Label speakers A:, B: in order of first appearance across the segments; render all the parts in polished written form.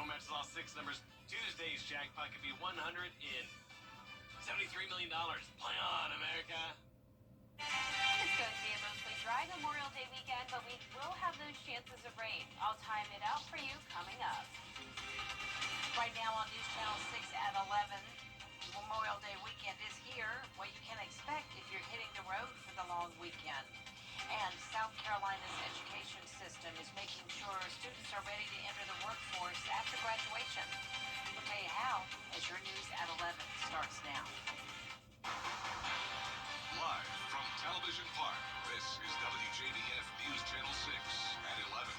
A: No match lost 6 numbers. Tuesday's jackpot could be $173 million. Play on, America.
B: It's going to be a mostly dry Memorial Day weekend, but we will have those chances of rain. I'll time it out for you coming up. Right now on News Channel 6 at 11, Memorial Day weekend is here. What you can expect if you're hitting the road for the long weekend. And South Carolina's education system is making sure students are ready to enter the workforce after graduation. We'll tell you how as your News at 11 starts now.
C: Live from Television Park, this is WJBF News Channel 6 at 11.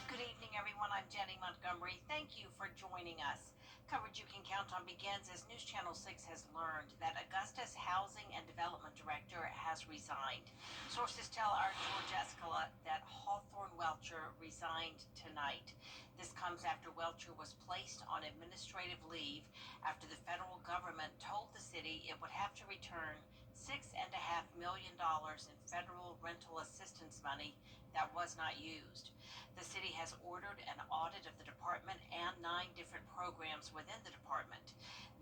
B: Good evening, everyone. I'm Jenny Montgomery. Thank you for joining us. Coverage you can count on begins as News Channel 6 has learned that Augusta's Housing and Development Director has resigned. Sources tell our George Escala that Hawthorne Welcher resigned tonight. This comes after Welcher was placed on administrative leave after the federal government told the city it would have to return $6.5 million in federal rental assistance money that was not used. The city has ordered an audit of the department and 9 different programs within the department.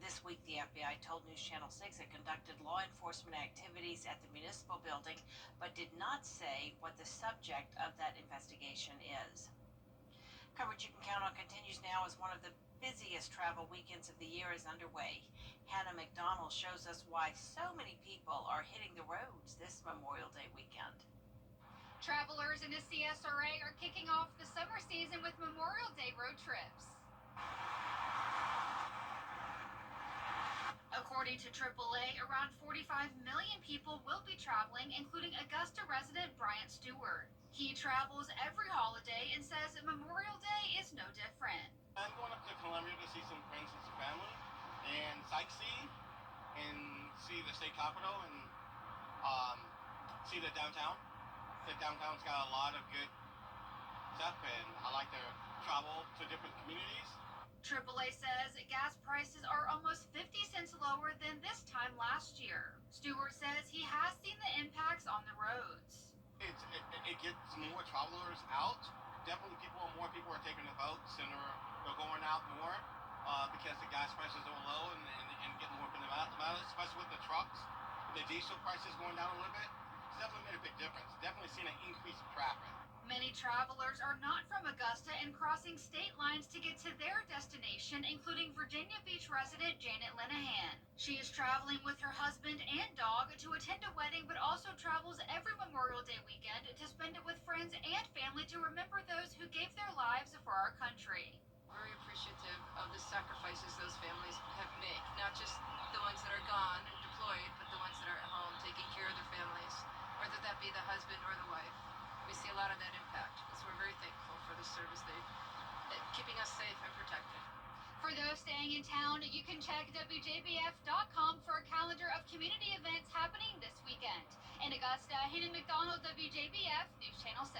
B: This week, the FBI told News Channel 6 it conducted law enforcement activities at the municipal building, but did not say what the subject of that investigation is. Coverage you can count on continues now as one of the busiest travel weekends of the year is underway. Hannah McDonald shows us why so many people are hitting the roads this Memorial Day weekend.
D: Travelers in the CSRA are kicking off the summer season with Memorial Day road trips. According to AAA, around 45 million people will be traveling, including Augusta resident Bryant Stewart. He travels every holiday and says Memorial Day is no different.
E: I'm going up to Columbia to see some friends and some family and sightsee and see the state capitol and see the downtown. The downtown's got a lot of good stuff, and I like to travel to different communities.
D: AAA says gas prices are almost 50 cents lower than this time last year. Stewart says he has seen the impacts on the roads.
E: It gets more travelers out. Definitely more people are taking the boats and they're going out more because the gas prices are low and getting more for the mileage, especially with the trucks. The diesel prices going down a little bit. Definitely made a big difference. Definitely seen an increase in traffic.
D: Many travelers are not from Augusta and crossing state lines to get to their destination, including Virginia Beach resident Janet Linehan. She is traveling with her husband and dog to attend a wedding, but also travels every Memorial Day weekend to spend it with friends and family to remember those who gave their lives for our country.
F: Very appreciative of the sacrifices those families have made, not just the ones that are gone and deployed, but the ones that are at home taking care of their families, whether that be the husband or the wife. We see a lot of that impact, so we're very thankful for the service keeping us safe and protected.
D: For those staying in town, you can check WJBF.com for a calendar of community events happening this weekend. In Augusta, Hannah McDonald, WJBF News Channel 6.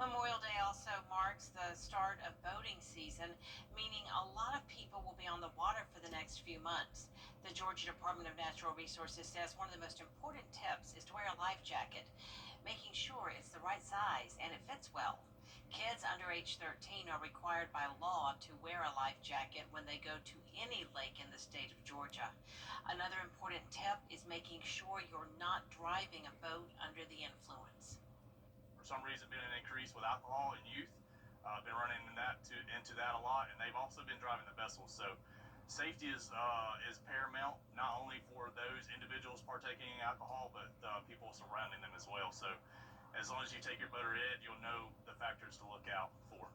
B: Memorial Day also marks the start of boating season, meaning a lot of people will be on the water for the next few months. The Georgia Department of Natural Resources says one of the most important tips is to wear a life jacket, making sure it's the right size and it fits well. Kids under age 13 are required by law to wear a life jacket when they go to any lake in the state of Georgia. Another important tip is making sure you're not driving a boat under the influence.
G: For some reason, been an increase with alcohol in youth. Been running into that a lot, and they've also been driving the vessels. So safety is paramount, not only for those individuals partaking in alcohol, but people surrounding them as well. So as long as you take your motor ed, you'll know the factors to look out for.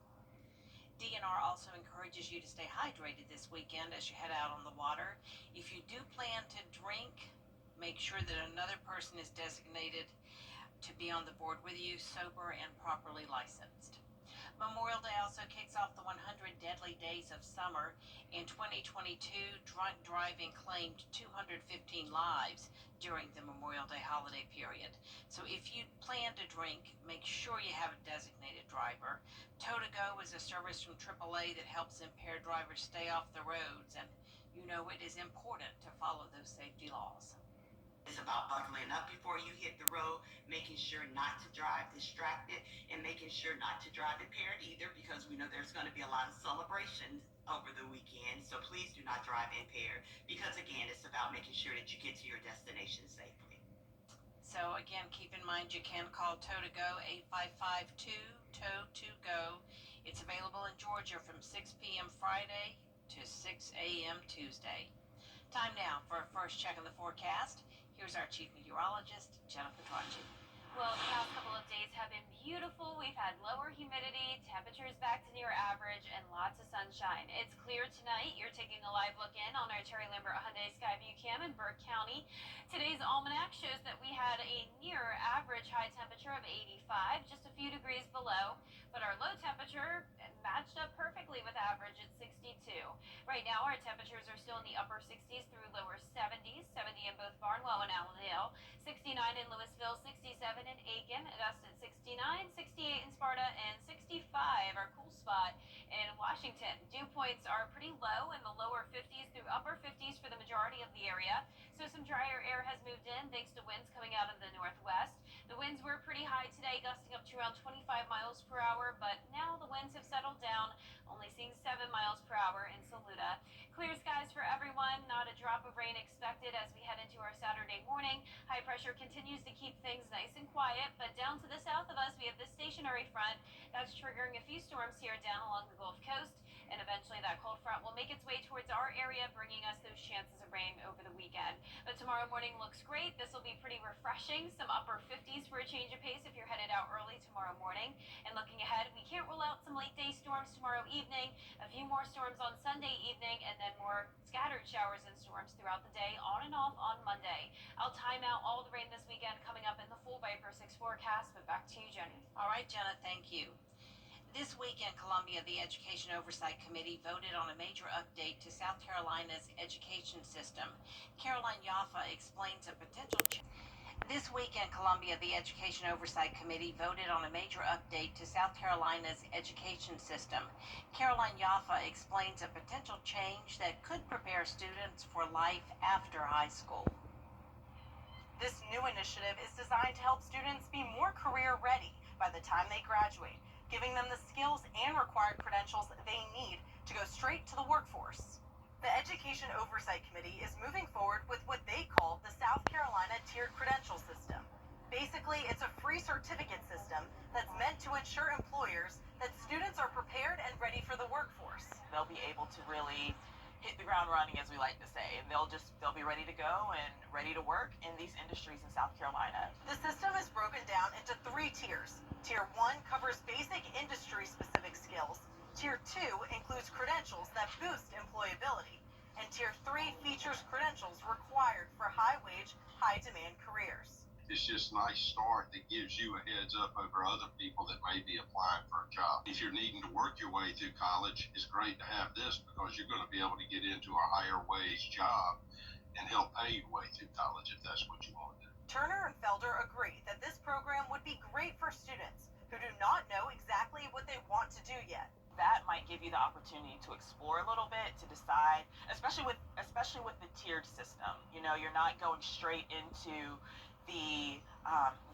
B: DNR also encourages you to stay hydrated this weekend as you head out on the water. If you do plan to drink, make sure that another person is designated to be on the board with you, sober and properly licensed. Memorial Day also kicks off the 100 deadly days of summer. In 2022, drunk driving claimed 215 lives during the Memorial Day holiday period. So if you plan to drink, make sure you have a designated driver. Tow to Go is a service from AAA that helps impaired drivers stay off the roads, and you know it is important to follow those safety laws.
H: It's about buckling up before you hit the road, making sure not to drive distracted, and making sure not to drive impaired either, because we know there's going to be a lot of celebrations over the weekend. So please do not drive impaired, because again, it's about making sure that you get to your destination safely.
B: So again, keep in mind you can call Tow to Go 855-2-TOW-2-GO. It's available in Georgia from 6 p.m. Friday to 6 a.m. Tuesday. Time now for a first check of the forecast. Here's our chief meteorologist, Jennifer Trotchi.
I: Well, the past couple of days have been beautiful. We've had lower humidity, temperatures back to near average, and lots of sunshine. It's clear tonight. You're taking a live look in on our Terry Lambert Hyundai Skyview Cam in Burke County. Today's almanac shows that we had a near average high temperature of 85, just a few degrees below, but our low temperature matched up perfectly with average at 62. Right now, our temperatures are still in the upper 60s through lower 70s, 70 in both Barnwell and Allendale, 69 in Louisville, 67 in Aiken, Augusta at 69, 68 in Sparta, and 65, our cool spot, in Washington. Dew points are pretty low in the lower 50s through upper 50s for the majority of the area, so some drier air has moved in thanks to winds coming out of the northwest. The winds were pretty high today, gusting up to around 25 miles per hour, but now the winds have settled down, only seeing 7 miles per hour in Saluda. Clear skies for everyone, not a drop of rain expected as we head into our Saturday morning. High pressure continues to keep things nice and quiet, but down to the south of us, we have this stationary front that's triggering a few storms here down along the Gulf Coast, and eventually that cold front will make its way towards our area, bringing us those chances of rain over the weekend. But tomorrow morning looks great. This will be pretty refreshing, some upper 50s for a change of pace if you're headed out early tomorrow morning. And looking ahead, we can't rule out some late day storms tomorrow evening, a few more storms on Sunday evening, and then more scattered showers and storms throughout the day, on and off on Monday. I'll time out all the rain this weekend coming up in the full Viper 6 forecast, but back to you, Jenny.
B: All right, Jenna, thank you. This week in Columbia, the Education Oversight Committee voted on a major update to South Carolina's education system. Caroline Yaffa explains a potential This week in Columbia, the Education Oversight Committee voted on a major update to South Carolina's education system. Caroline Yaffa explains a potential change that could prepare students for life after high school.
J: This new initiative is designed to help students be more career ready by the time they graduate, giving them the skills and required credentials they need to go straight to the workforce. The Education Oversight Committee is moving forward with what they call the South Carolina Tiered Credential System. Basically, it's a free certificate system that's meant to ensure employers that students are prepared and ready for the workforce.
K: They'll be able to really hit the ground running, as we like to say, and they'll be ready to go and ready to work in these industries in South Carolina.
J: The system is broken down into 3 tiers. Tier 1 covers basic industry-specific skills. Tier 2 includes credentials that boost employability. And Tier 3 features credentials required for high-wage, high-demand careers.
L: It's just a nice start that gives you a heads up over other people that may be applying for a job. If you're needing to work your way through college, it's great to have this because you're going to be able to get into a higher wage job and help pay your way through college if that's what you want to do.
J: Turner and Felder agree that this program would be great for students who do not know exactly what they want to do yet.
K: That might give you the opportunity to explore a little bit, to decide, especially with the tiered system. You know, you're not going straight into the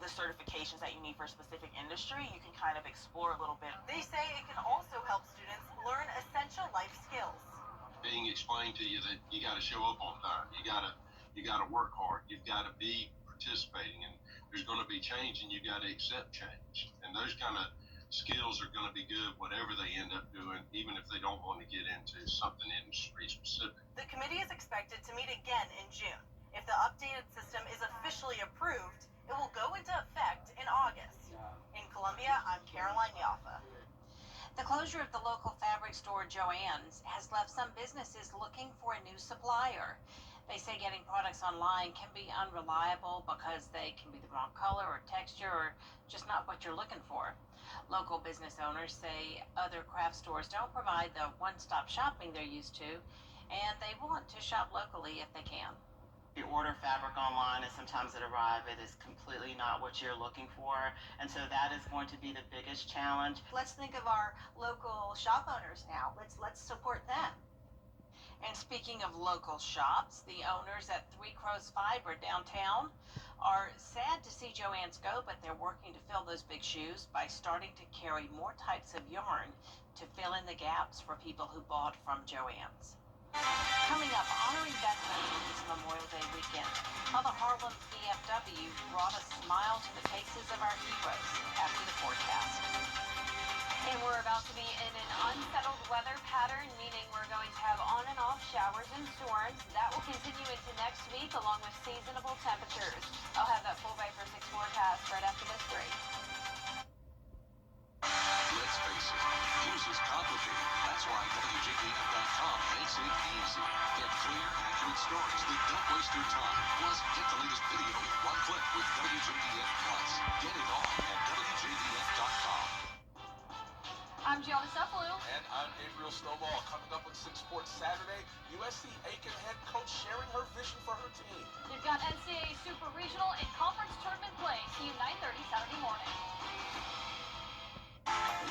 K: certifications that you need for a specific industry. You can kind of explore a little bit.
J: They say it can also help students learn essential life skills.
L: Being explained to you that you got to show up on time. You got to work hard. You've got to be participating, and there's going to be change, and you got to accept change. And those kind of skills are going to be good whatever they end up doing, even if they don't want to get into something industry specific.
J: The committee is expected to meet again in June. If the updated system is officially approved, it will go into effect in August. In Columbia, I'm Caroline Yaffa.
B: The closure of the local fabric store Joann's has left some businesses looking for a new supplier. They say getting products online can be unreliable because they can be the wrong color or texture or just not what you're looking for. Local business owners say other craft stores don't provide the one-stop shopping they're used to, and they want to shop locally if they can.
H: You order fabric online and sometimes it arrives, it is completely not what you're looking for, and so that is going to be the biggest challenge.
J: Let's think of our local shop owners now. Let's support them.
B: And speaking of local shops, the owners at Three Crows Fiber downtown are sad to see Joann's go, but they're working to fill those big shoes by starting to carry more types of yarn to fill in the gaps for people who bought from Joann's. Coming up, honoring veterans on this Memorial Day weekend, how the Harlem VFW brought a smile to the faces of our heroes after the forecast.
I: And we're about to be in an unsettled weather pattern, meaning we're going to have on and off showers and storms. That will continue into next week along with seasonable temperatures. I'll have that full Viper 6 forecast right after this break.
C: Let's face it, news is complicated. That's why WJBF.com makes it easy. Get clear, accurate stories that don't waste your time. Plus, get the latest video in one click with WJBF Plus. Get it all at WJBF.com.
I: I'm Gianna Cefalu.
M: And I'm Gabriel Stovall. Coming up on 6 Sports Saturday, USC Aiken head coach sharing her vision for her team.
I: You've got NCAA Super Regional and Conference Tournament play. See you 9:30 Saturday morning.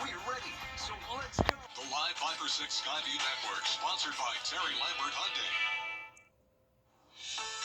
C: We're ready, so let's go. The live Viper 6 Skyview Network, sponsored by Terry Lambert Hyundai.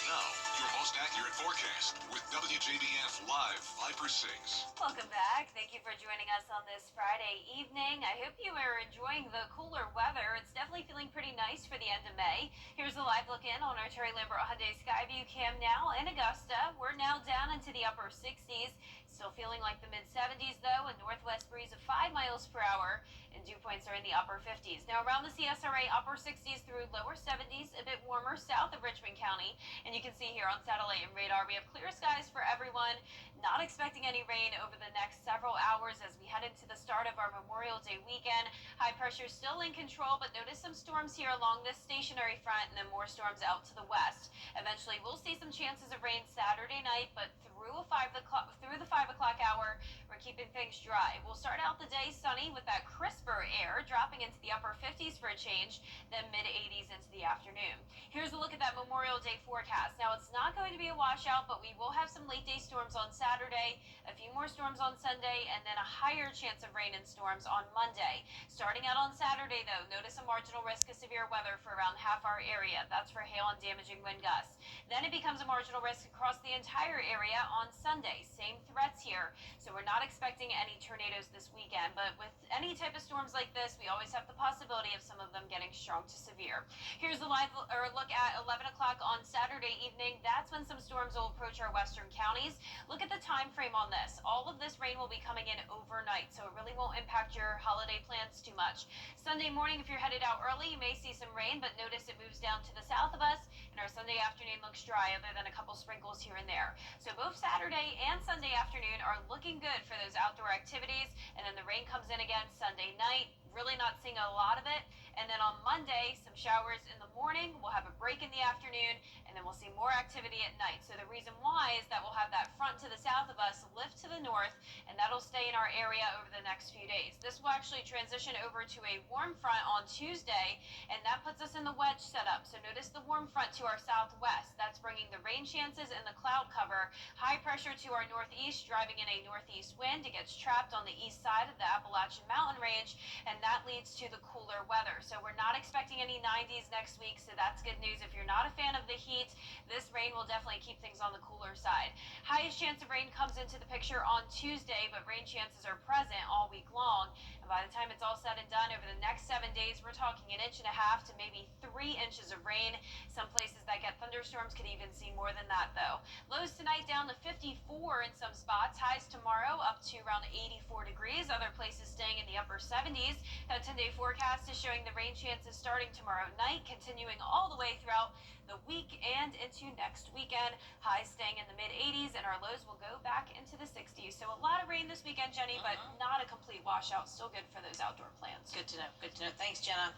C: Now, your most accurate forecast with WJBF Live Viper 6.
I: Welcome back. Thank you for joining us on this Friday evening. I hope you are enjoying the cooler weather. It's definitely feeling pretty nice for the end of May. Here's a live look in on our Terry Lambert Hyundai Skyview cam now in Augusta. We're now down into the upper 60s. Still feeling like the mid-70s though, a northwest breeze of 5 miles per hour, and dew points are in the upper 50s. Now around the CSRA, upper 60s through lower 70s, a bit warmer south of Richmond County. And you can see here on satellite and radar, we have clear skies for everyone. Not expecting any rain over the next several hours as we head into the start of our Memorial Day weekend. High pressure still in control, but notice some storms here along this stationary front and then more storms out to the west. Eventually, we'll see some chances of rain Saturday night, but through the 5 o'clock hour, we're keeping things dry. We'll start out the day sunny with that crisper air, dropping into the upper 50s for a change, then mid-80s into the afternoon. Here's a look at that Memorial Day forecast. Now, it's not going to be a washout, but we will have some late day storms on Saturday, a few more storms on Sunday, and then a higher chance of rain and storms on Monday. Starting out on Saturday, though, notice a marginal risk of severe weather for around half our area. That's for hail and damaging wind gusts. Then it becomes a marginal risk across the entire area on Sunday. Same threats here. So we're not expecting any tornadoes this weekend, but with any type of storms like this, we always have the possibility of some of them getting strong to severe. Here's a live look at 11 o'clock on Saturday evening. That's when some storms will approach our western counties. Look at the time frame on this. All of this rain will be coming in overnight, so it really won't impact your holiday plans too much. Sunday morning, if you're headed out early, you may see some rain, but notice it moves down to the south of us, and our Sunday afternoon looks dry other than a couple sprinkles here and there. So both Saturday and Sunday afternoon are looking good for those outdoor activities, and then the rain comes in again Sunday night. Really not seeing a lot of it. And then on Monday, some showers in the morning. We'll have a break in the afternoon, and then we'll see more activity at night. So the reason why is that we'll have that front to the south of us lift to the north, and that'll stay in our area over the next few days. This will actually transition over to a warm front on Tuesday, and that puts us in the wedge setup. So notice the warm front to our southwest. That's bringing the rain chances and the cloud cover. High pressure to our northeast, driving in a northeast wind. It gets trapped on the east side of the Appalachian Mountain Range, and that leads to the cooler weather. So we're not expecting any 90s next week, so that's good news. If you're not a fan of the heat, this rain will definitely keep things on the cooler side. Highest chance of rain comes into the picture on Tuesday, but rain chances are present all week long. And by the time it's all said and done, over the next 7 days, we're talking 1.5 inches to maybe 3 inches of rain. Some places that get thunderstorms could even see more than that, though. Lows tonight down to 54 in some spots. Highs tomorrow up to around 84 degrees. Other places staying in the upper 70s. That 10-day forecast is showing the rain chances starting tomorrow night, continuing all the way throughout the week and into next weekend. Highs staying in the mid-80s, and our lows will go back into the 60s. So a lot of rain this weekend, Jenny, but not a complete washout. Still good for those outdoor plans.
B: Good to know. Good to know. Thanks, Jenna.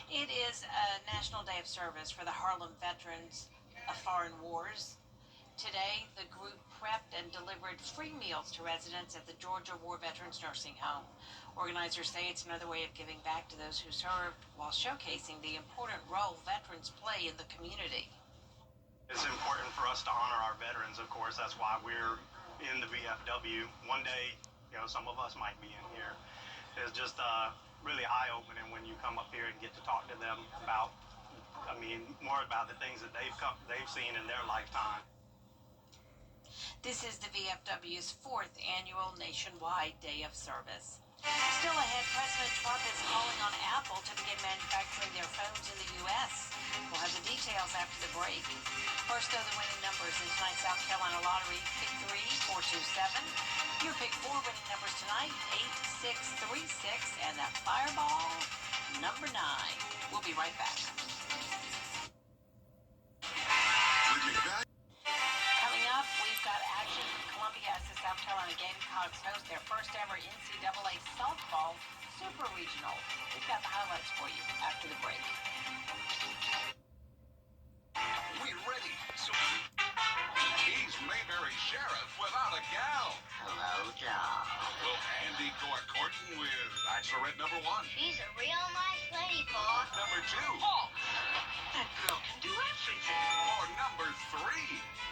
B: It is a National Day of Service for the Harlem Veterans of Foreign Wars. Today, the group prepped and delivered free meals to residents at the Georgia War Veterans Nursing Home. Organizers say it's another way of giving back to those who served while showcasing the important role veterans play in the community.
E: It's important for us to honor our veterans, of course. That's why we're in the VFW. One day, some of us might be in here. It's just really eye-opening when you come up here and get to talk to them about
A: I mean, more about the things that they've seen in their lifetime.
B: This is the VFW's 4th annual nationwide day of service. Still ahead, President Trump is calling on Apple to begin manufacturing their phones in the U.S. We'll have the details after the break. First, though, the winning numbers in tonight's South Carolina Lottery. Pick 3, 427. Your pick 4 winning numbers tonight, 8636, and that fireball, number 9. We'll be right back. Coming up, we've got action from Columbia as the South Carolina Gamecocks host their first ever NCAA softball super regional. We've got the highlights for you after the break.
C: We're ready. So he's Mayberry Sheriff without a gal.
H: Hello, John.
C: Will Andy go a courting with Bachelorette number 1?
N: She's a real nice lady, Pa.
C: Number 2?
H: Oh, that girl can do everything.
C: Or number 3?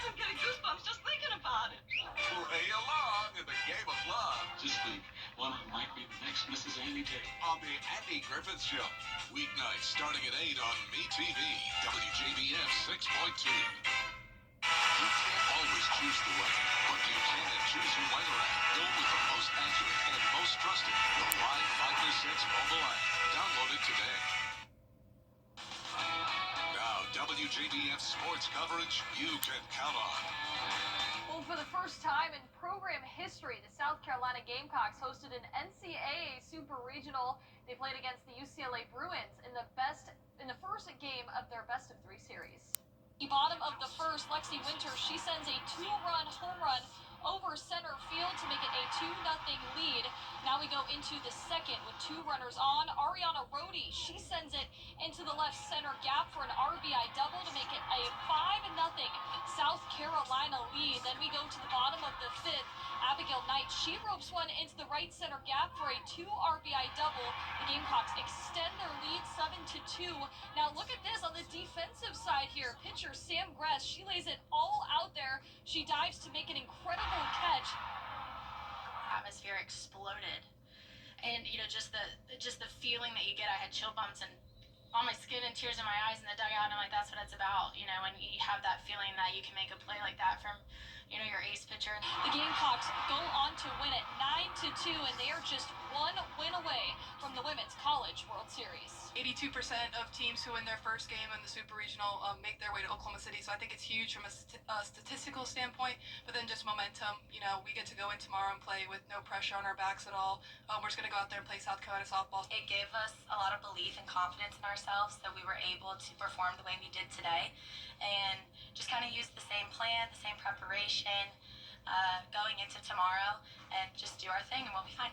H: I'm getting goosebumps just thinking about it.
C: Play along in the game of love.
M: This week, one might be the next Mrs. Amy Day.
C: On the Andy Griffith Show. Weeknights starting at 8 on MeTV. WJBF 6.2. You can't always choose the weather, but you can choose your weather app. Go with the most accurate and most trusted. The Live 536 mobile app. Download it today. Now, WJBF sports coverage you can count on.
I: Well, for the first time in program history, the South Carolina Gamecocks hosted an NCAA Super Regional. They played against the UCLA Bruins in the first game of their best-of-3 series. The bottom of the first, Lexi Winters, she sends a 2-run home run over center field to make it a 2-0 lead. Now we go into the second with 2 runners on. Ariana Rhodey, she sends it into the left center gap for an RBI double to make it a 5-0 South Carolina lead. Then we go to the bottom of the 5th. Abigail Knight, she ropes one into the right center gap for a 2 RBI double. The Gamecocks extend their lead 7-2. Now look at this on the defensive side here. Pitcher Sam Gress, she lays it all out there. She dives to make an incredible catch.
O: Atmosphere exploded, and just the feeling that you get. I had chill bumps and on my skin and tears in my eyes in the dugout. And I'm like, that's what it's about, when you have that feeling that you can make a play like that from your ace pitcher.
I: The Gamecocks go on to win it 9-2, and they are just 1 win away from the Women's College World Series.
F: 82% of teams who win their first game in the Super Regional make their way to Oklahoma City, so I think it's huge from a statistical standpoint, but then just momentum. We get to go in tomorrow and play with no pressure on our backs at all. We're just going to go out there and play South Carolina softball.
O: It gave us a lot of belief and confidence in ourselves that we were able to perform the way we did today, and just kind of use the same plan, the same preparation going into tomorrow, and just do our thing and we'll be fine.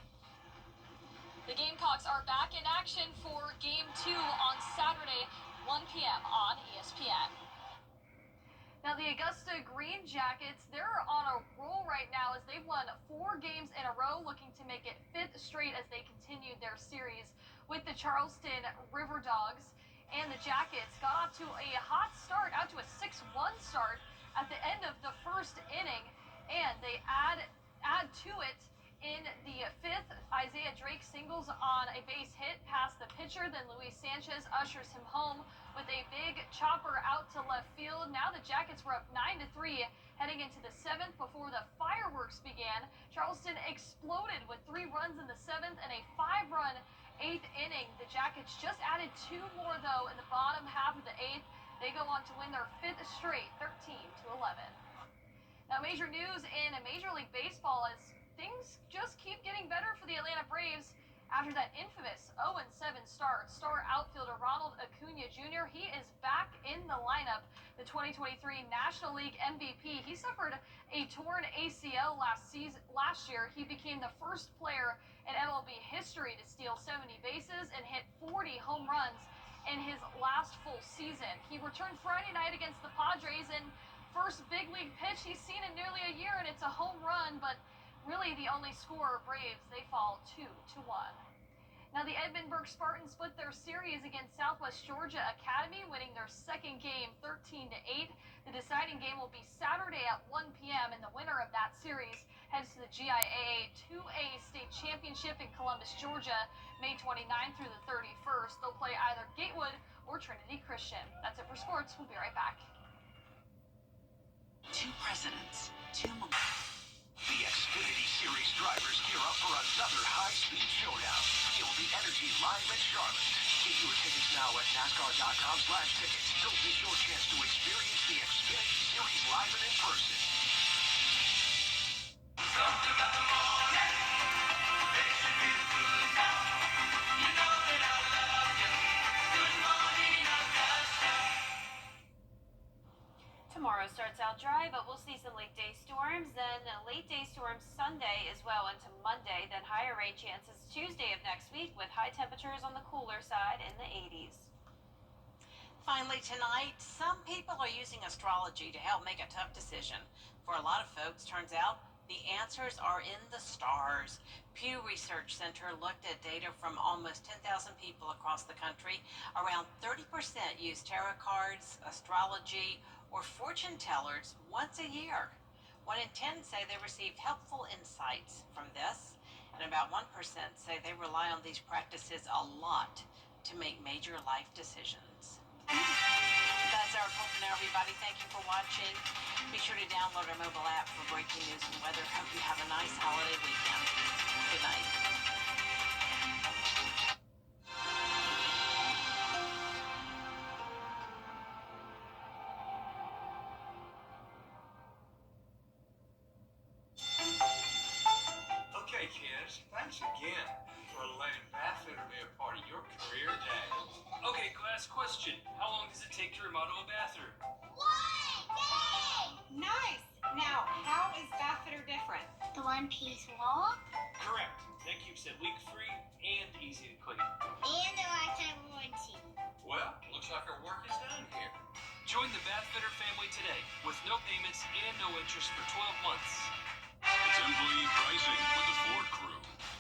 I: The Gamecocks are back in action for Game 2 on Saturday, 1 p.m. on ESPN. Now, the Augusta Green Jackets, they're on a roll right now as they've won 4 games in a row, looking to make it 5th straight as they continued their series with the Charleston River Dogs. And the Jackets got off to a hot start, out to a 6-1 start at the end of the first inning, and they add to it. In the 5th, Isaiah Drake singles on a base hit past the pitcher. Then Luis Sanchez ushers him home with a big chopper out to left field. Now the Jackets were up 9-3 heading into the 7th before the fireworks began. Charleston exploded with 3 runs in the 7th and a 5-run 8th inning. The Jackets just added 2 more, though, in the bottom half of the 8th. They go on to win their 5th straight, 13-11. Now, major news in Major League Baseball as things just keep getting better for the Atlanta Braves after that infamous 0-7 start. Star outfielder Ronald Acuna Jr., he is back in the lineup. The 2023 National League MVP. He suffered a torn ACL last year. He became the first player in MLB history to steal 70 bases and hit 40 home runs in his last full season. He returned Friday night against the Padres, and first big league pitch he's seen in nearly a year, and it's a home run, but really the only scorer. Braves, they fall 2-1. Now the Edmundburg Spartans split their series against Southwest Georgia Academy, winning their second game 13-8. The deciding game will be Saturday at 1 p.m. and the winner of that series heads to the GIAA 2A State Championship in Columbus, Georgia, May 29th through the 31st. They'll play either Gatewood or Trinity Christian. That's it for sports. We'll be right back.
C: Two presidents, two The Xfinity Series drivers gear up for another high-speed showdown. Feel the energy live at Charlotte. Get your tickets now at NASCAR.com/tickets. Don't miss your chance to experience the Xfinity Series live and in person. Something about the morning. They should be good now. You know that I love you. Good morning, Augusta.
I: Tomorrow starts out dry, but we'll see some late day storms, then late day storms Sunday as well into Monday, then higher rain chances Tuesday of next week with high temperatures on the cooler side in the 80s.
B: Finally tonight, some people are using astrology to help make a tough decision. For a lot of folks, turns out the answers are in the stars. Pew Research Center looked at data from almost 10,000 people across the country. Around 30% use tarot cards, astrology, or fortune tellers once a year. 1 in 10 say they received helpful insights from this, and about 1% say they rely on these practices a lot to make major life decisions. That's our poll for now, everybody. Thank you for watching. Be sure to download our mobile app for breaking news and weather. Hope you have a nice holiday weekend. Good night.
P: Okay, kids, thanks again for letting Bathfitter be a part of your career day. Okay, class, question. How long does it take to remodel a bathroom?
N: 1 day!
J: Nice. Now, how is Bathfitter different?
N: The one-piece wall
P: Correct. That keeps it leak-free and easy to clean.
N: and a lifetime warranty.
P: Well, looks like our work is done here. Join the Bathfitter family today with no payments and no interest for 12 months.
C: It's employee pricing with the Ford crew.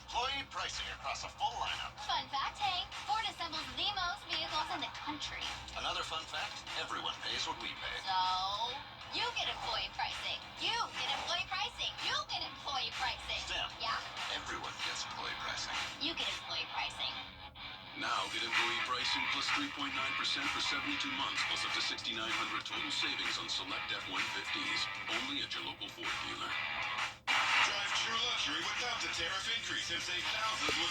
C: Employee pricing across a full lineup.
N: Fun fact, Hank, Ford assembles the most vehicles in the country.
C: Another fun fact, everyone pays what we pay.
N: So, you get employee pricing. You get employee pricing. You get employee pricing.
C: Stem.
N: Yeah?
C: Everyone gets employee pricing.
N: You get employee pricing.
C: Now get employee pricing plus 3.9% for 72 months, plus up to $6,900 total savings on select F-150s. Only at your local Ford dealer.
Q: Drive true luxury without the tariff increase and save thousands with